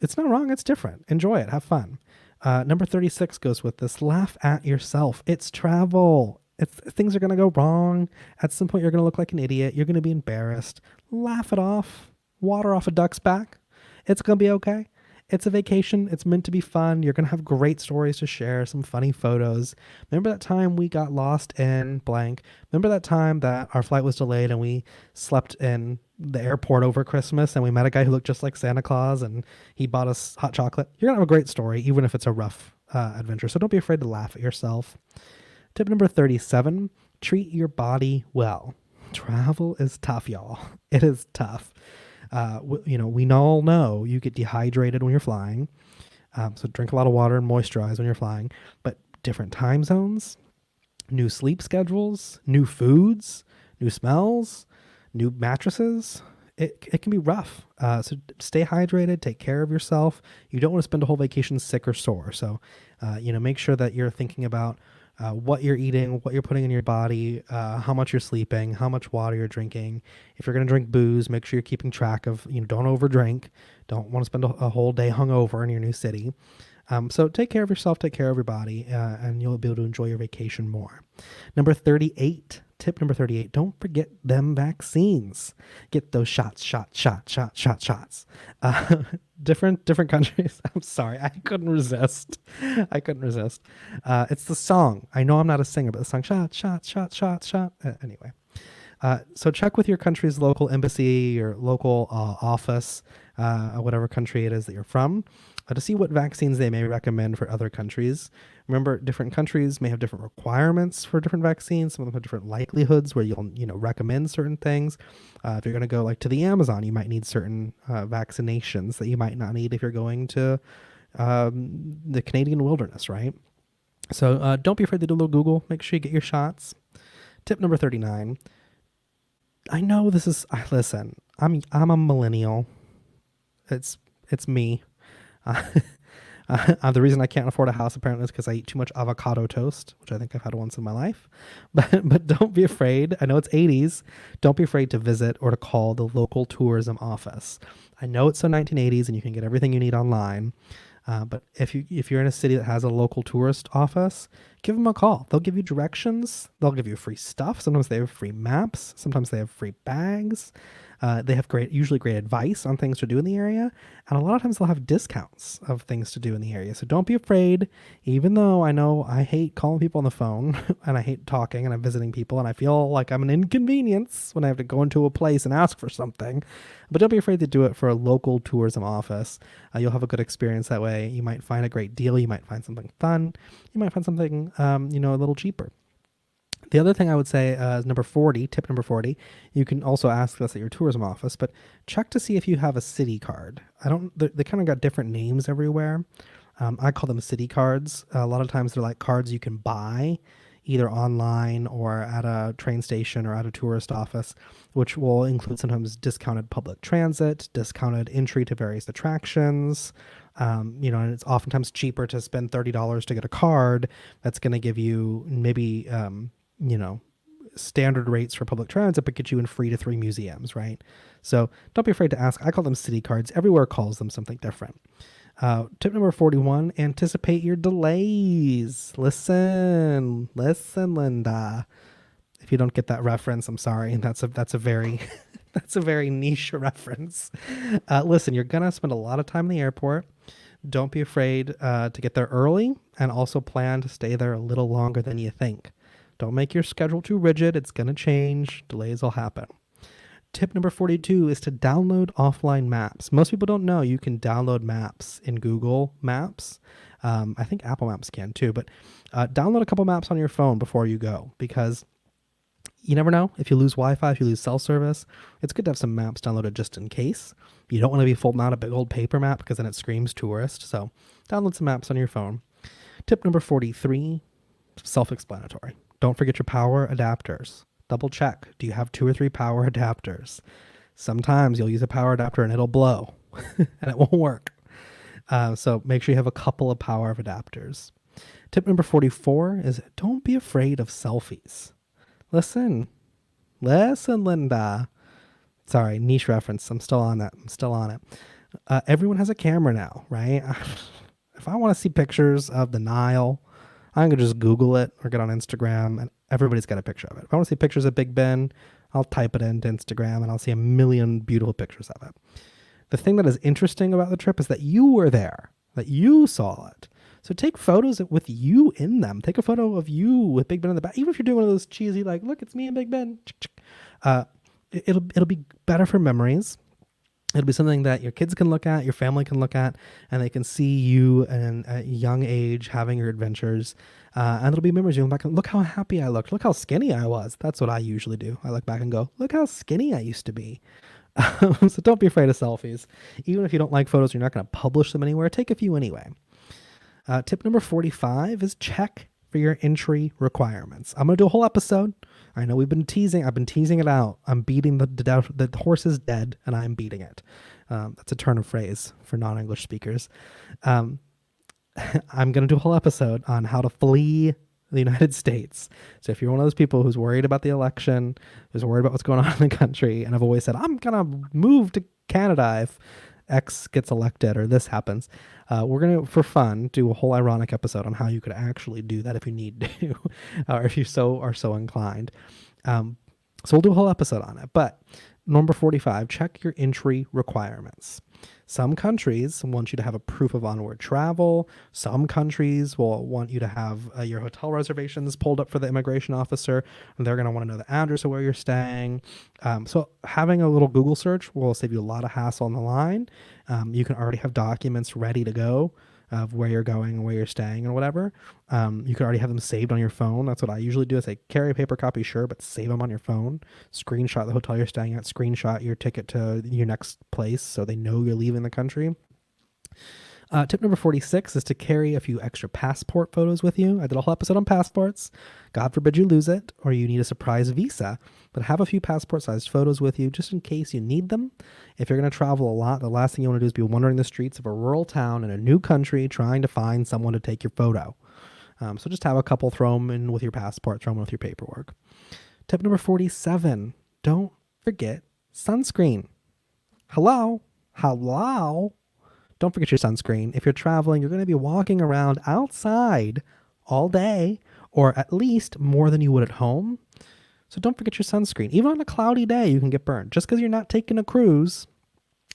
It's not wrong. It's different. Enjoy it. Have fun. Number 36 goes with this. Laugh at yourself. It's travel. Things are going to go wrong. At some point, you're going to look like an idiot. You're going to be embarrassed. Laugh it off. Water off a duck's back. It's going to be okay. It's a vacation. It's meant to be fun. You're going to have great stories to share, some funny photos. Remember that time we got lost in blank? Remember that time that our flight was delayed and we slept in the airport over Christmas and we met a guy who looked just like Santa Claus and he bought us hot chocolate? You're going to have a great story, even if it's a rough adventure. So don't be afraid to laugh at yourself. Tip number 37, treat your body well. Travel is tough, y'all. It is tough. We all know you get dehydrated when you're flying. So drink a lot of water and moisturize when you're flying. But different time zones, new sleep schedules, new foods, new smells, new mattresses. It can be rough. So stay hydrated, take care of yourself. You don't want to spend a whole vacation sick or sore. So, make sure that you're thinking about what you're eating, what you're putting in your body, how much you're sleeping, how much water you're drinking. If you're going to drink booze, make sure you're keeping track of, don't overdrink. Don't want to spend a whole day hungover in your new city. So take care of yourself, take care of your body, and you'll be able to enjoy your vacation more. Tip number 38, don't forget them vaccines. Get those shots. Different countries. I'm sorry, I couldn't resist. It's the song. I know I'm not a singer, but the song, shot. Anyway. So check with your country's local embassy or local office, whatever country it is that you're from, to see what vaccines they may recommend for other countries. Remember, different countries may have different requirements for different vaccines. Some of them have different likelihoods where you'll recommend certain things. If you're going to go like to the Amazon, you might need certain vaccinations that you might not need if you're going to the Canadian wilderness, right? So don't be afraid to do a little Google. Make sure you get your shots. Tip number 39. I know this is, listen, I'm a millennial. It's me. The reason I can't afford a house apparently is because I eat too much avocado toast, which I think I've had once in my life. But don't be afraid. I know it's 80s. Don't be afraid to visit or to call the local tourism office. I know it's so 1980s and you can get everything you need online. But if you're in a city that has a local tourist office, give them a call. They'll give you directions. They'll give you free stuff. Sometimes they have free maps. Sometimes they have free bags. They have usually great advice on things to do in the area. And a lot of times they'll have discounts of things to do in the area. So don't be afraid, even though I know I hate calling people on the phone and I hate talking and I'm visiting people and I feel like I'm an inconvenience when I have to go into a place and ask for something. But don't be afraid to do it for a local tourism office. You'll have a good experience that way. You might find a great deal. You might find something fun. You might find something, a little cheaper. The other thing I would say is tip number 40, you can also ask this at your tourism office, but check to see if you have a city card. They kind of got different names everywhere. I call them city cards. A lot of times they're like cards you can buy either online or at a train station or at a tourist office, which will include sometimes discounted public transit, discounted entry to various attractions. And it's oftentimes cheaper to spend $30 to get a card that's going to give you maybe, standard rates for public transit, but get you in free to 3 museums, right? So don't be afraid to ask. I call them city cards. Everywhere calls them something different. Tip number 41, anticipate your delays. Listen, Linda. If you don't get that reference, I'm sorry. That's a very, that's a very niche reference. Listen, you're going to spend a lot of time in the airport. Don't be afraid to get there early and also plan to stay there a little longer than you think. Don't make your schedule too rigid. It's going to change. Delays will happen. Tip number 42 is to download offline maps. Most people don't know you can download maps in Google Maps. I think Apple Maps can too, but download a couple maps on your phone before you go, because you never know. If you lose Wi-Fi, if you lose cell service, it's good to have some maps downloaded just in case. You don't want to be folding out a big old paper map because then it screams tourist. So download some maps on your phone. Tip number 43, self-explanatory. Don't forget your power adapters. Double check. Do you have 2 or 3 power adapters? Sometimes you'll use a power adapter and it'll blow and it won't work. So make sure you have a couple of power adapters. Tip number 44 is don't be afraid of selfies. Listen, Linda. Sorry, niche reference. I'm still on it. Everyone has a camera now, right? If I want to see pictures of the Nile, I can just Google it or get on Instagram and everybody's got a picture of it. If I want to see pictures of Big Ben, I'll type it into Instagram and I'll see a million beautiful pictures of it. The thing that is interesting about the trip is that you were there, that you saw it. So take photos with you in them. Take a photo of you with Big Ben in the back, even if you're doing one of those cheesy, like, look, it's me and Big Ben. Uh, it'll be better for memories. It'll be something that your kids can look at, your family can look at, and they can see you at a young age having your adventures. And it'll be memories. You look back and look how happy I looked. Look how skinny I was. That's what I usually do. I look back and go, look how skinny I used to be. So don't be afraid of selfies. Even if you don't like photos, you're not going to publish them anywhere. Take a few anyway. Tip number 45 is check for your entry requirements. I'm going to do a whole episode. I know I've been teasing it out. I'm beating the horse is dead and I'm beating it. That's a turn of phrase for non-English speakers. I'm going to do a whole episode on how to flee the United States. So if you're one of those people who's worried about the election, who's worried about what's going on in the country, and have always said, I'm going to move to Canada if X gets elected or this happens, we're going to, for fun, do a whole ironic episode on how you could actually do that if you need to, or if you are so inclined. So we'll do a whole episode on it. But number 45, check your entry requirements. Some countries want you to have a proof of onward travel. Some countries will want you to have your hotel reservations pulled up for the immigration officer. And they're going to want to know the address of where you're staying. So having a little Google search will save you a lot of hassle on the line. You can already have documents ready to go of where you're going and where you're staying and whatever. You can already have them saved on your phone. That's what I usually do. Is I carry a paper copy, sure, but save them on your phone. Screenshot the hotel you're staying at. Screenshot your ticket to your next place so they know you're leaving the country. Tip number 46 is to carry a few extra passport photos with you. I did a whole episode on passports. God forbid you lose it or you need a surprise visa, but have a few passport-sized photos with you just in case you need them. If you're going to travel a lot, the last thing you want to do is be wandering the streets of a rural town in a new country trying to find someone to take your photo. So just have a couple, throw them in with your passport, throw them in with your paperwork. Tip number 47, don't forget sunscreen. Hello? Don't forget your sunscreen. If you're traveling, you're going to be walking around outside all day, or at least more than you would at home. So don't forget your sunscreen. Even on a cloudy day, you can get burned. Just because you're not taking a cruise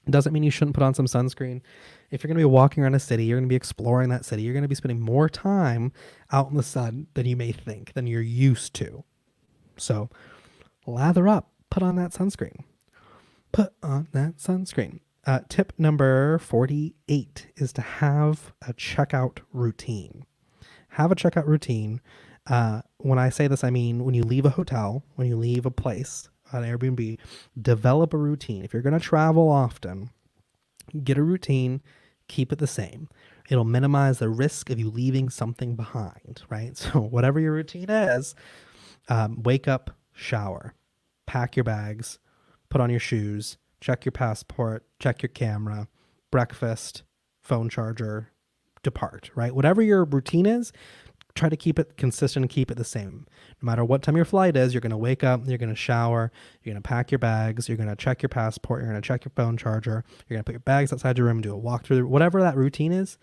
doesn't mean you shouldn't put on some sunscreen. If you're going to be walking around a city, you're going to be exploring that city, you're going to be spending more time out in the sun than you may think, than you're used to. So lather up, put on that sunscreen. Tip number 48 is to have a checkout routine. Have a checkout routine. When I say this, I mean when you leave a hotel, when you leave a place, an Airbnb, develop a routine. If you're going to travel often, get a routine, keep it the same. It'll minimize the risk of you leaving something behind, right? So whatever your routine is, wake up, shower, pack your bags, put on your shoes, check your passport, check your camera, breakfast, phone charger, depart, right? Whatever your routine is, try to keep it consistent and keep it the same. No matter what time your flight is, you're going to wake up, you're going to shower, you're going to pack your bags, you're going to check your passport, you're going to check your phone charger, you're going to put your bags outside your room, do a walkthrough, whatever that routine is,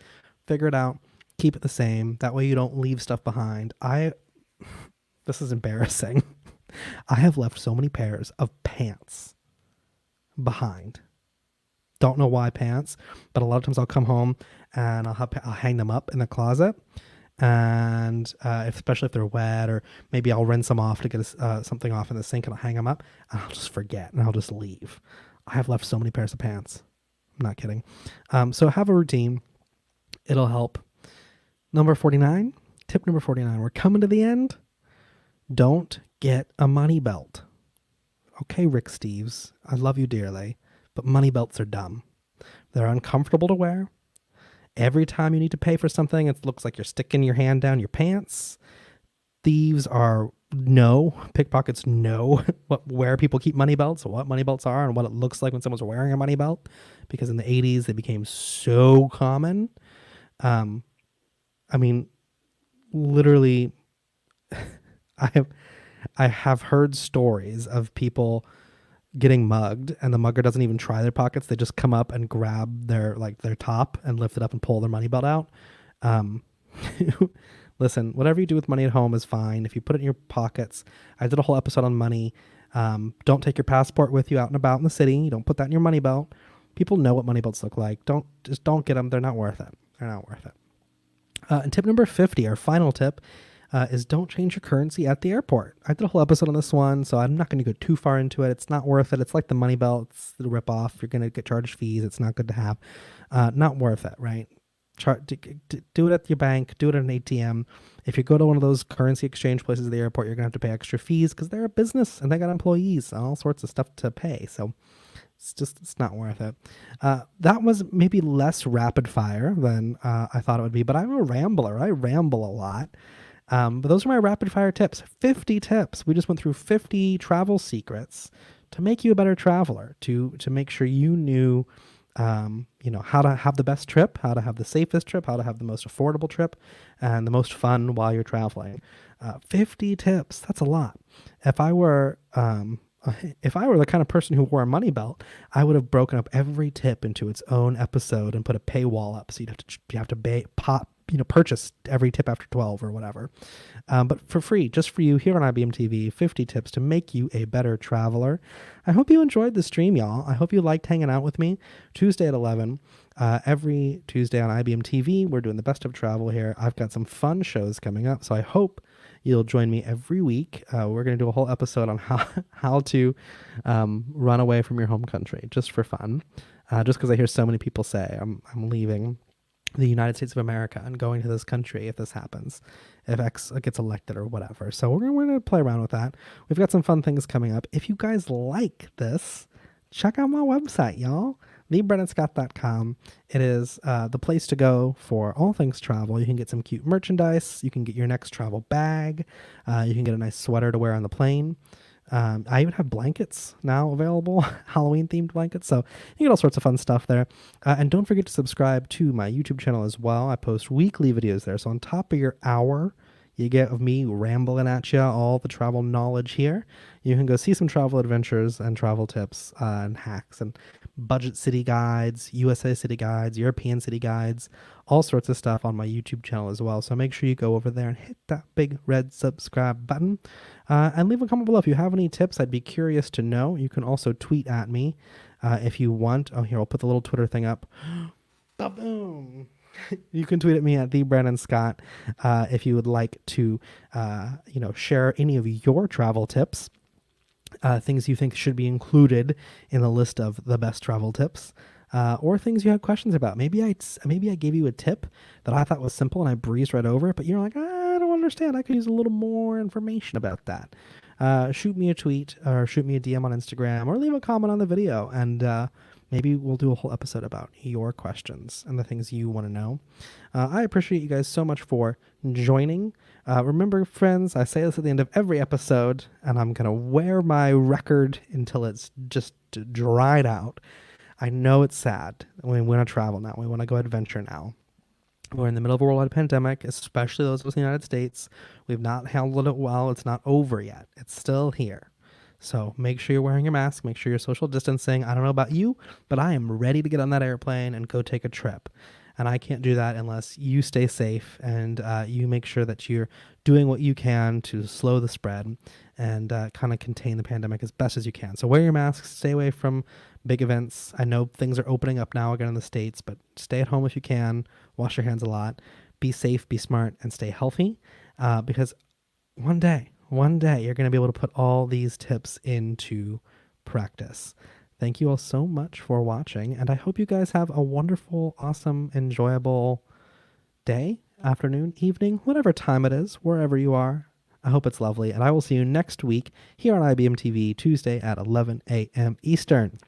figure it out, keep it the same. That way you don't leave stuff behind. This is embarrassing. I have left so many pairs of pants behind. Don't know why pants, but a lot of times I'll come home and I'll hang them up in the closet, and especially if they're wet, or maybe I'll rinse them off to get something off in the sink, and I'll hang them up and I'll just forget and I'll just leave. I have left so many pairs of pants. I'm not kidding. So have a routine. It'll help. Number 49, tip number 49. We're coming to the end. Don't get a money belt. Okay, Rick Steves, I love you dearly, but money belts are dumb. They're uncomfortable to wear. Every time you need to pay for something, it looks like you're sticking your hand down your pants. Thieves pickpockets know where people keep money belts, what money belts are, and what it looks like when someone's wearing a money belt, because in the 80s they became so common. Literally, I have heard stories of people getting mugged, and the mugger doesn't even try their pockets. They just come up and grab their top and lift it up and pull their money belt out. Listen, whatever you do with money at home is fine. If you put it in your pockets, I did a whole episode on money. Don't take your passport with you out and about in the city. You don't put that in your money belt. People know what money belts look like. Don't get them. They're not worth it. They're not worth it. And tip number 50, our final tip, is don't change your currency at the airport. I did a whole episode on this one, so I'm not going to go too far into it. It's not worth it. It's like the money belt. It's the ripoff. You're going to get charged fees. It's not good to have. Not worth it, right? Do it at your bank. Do it at an ATM. If you go to one of those currency exchange places at the airport, you're going to have to pay extra fees because they're a business and they got employees and all sorts of stuff to pay. So it's not worth it. That was maybe less rapid fire than I thought it would be, but I'm a rambler. I ramble a lot. But those are my rapid fire tips. 50 tips. We just went through 50 travel secrets to make you a better traveler, to make sure you knew, how to have the best trip, how to have the safest trip, how to have the most affordable trip, and the most fun while you're traveling. 50 tips. That's a lot. If I were the kind of person who wore a money belt, I would have broken up every tip into its own episode and put a paywall up. So you have to purchase every tip after 12 or whatever. But for free, just for you here on IBM TV, 50 tips to make you a better traveler. I hope you enjoyed the stream, y'all. I hope you liked hanging out with me. Tuesday at 11, every Tuesday on IBM TV, we're doing the best of travel here. I've got some fun shows coming up, so I hope you'll join me every week. We're going to do a whole episode on how to run away from your home country, just for fun. Just because I hear so many people say I'm leaving the United States of America and going to this country if this happens, if X gets elected or whatever. So we're going to play around with that. We've got some fun things coming up. If you guys like this, check out my website, y'all. TheBrandonscott.com. It is the place to go for all things travel. You can get some cute merchandise. You can get your next travel bag. You can get a nice sweater to wear on the plane. I even have blankets now available, Halloween-themed blankets. So you get all sorts of fun stuff there. And don't forget to subscribe to my YouTube channel as well. I post weekly videos there. So on top of your hour you get of me rambling at you, all the travel knowledge here, you can go see some travel adventures and travel tips and hacks and budget city guides, USA city guides, European city guides, all sorts of stuff on my YouTube channel as well. So make sure you go over there and hit that big red subscribe button and leave a comment below. If you have any tips, I'd be curious to know. You can also tweet at me if you want. Oh, here, I'll put the little Twitter thing up. Boom. You can tweet at me at @TheBrandonScott if you would like to, share any of your travel tips, things you think should be included in the list of the best travel tips, or things you had questions about. Maybe I gave you a tip that I thought was simple and I breezed right over it, but you're like, I don't understand. I could use a little more information about that. Shoot me a tweet or shoot me a DM on Instagram or leave a comment on the video, and maybe we'll do a whole episode about your questions and the things you want to know. I appreciate you guys so much for joining. Remember, friends, I say this at the end of every episode, and I'm going to wear my record until it's just dried out. I know it's sad. We want to travel now. We want to go adventure now. We're in the middle of a worldwide pandemic, especially those of us in the United States. We've not handled it well. It's not over yet. It's still here. So make sure you're wearing your mask. Make sure you're social distancing. I don't know about you, but I am ready to get on that airplane and go take a trip. And I can't do that unless you stay safe and you make sure that you're doing what you can to slow the spread and kind of contain the pandemic as best as you can. So wear your masks. Stay away from big events. I know things are opening up now again in the States, but stay at home if you can. Wash your hands a lot. Be safe, be smart, and stay healthy because one day you're going to be able to put all these tips into practice. Thank you all so much for watching, and I hope you guys have a wonderful, awesome, enjoyable day, afternoon, evening, whatever time it is, wherever you are. I hope it's lovely, and I will see you next week here on IBM TV, Tuesday at 11 a.m. Eastern.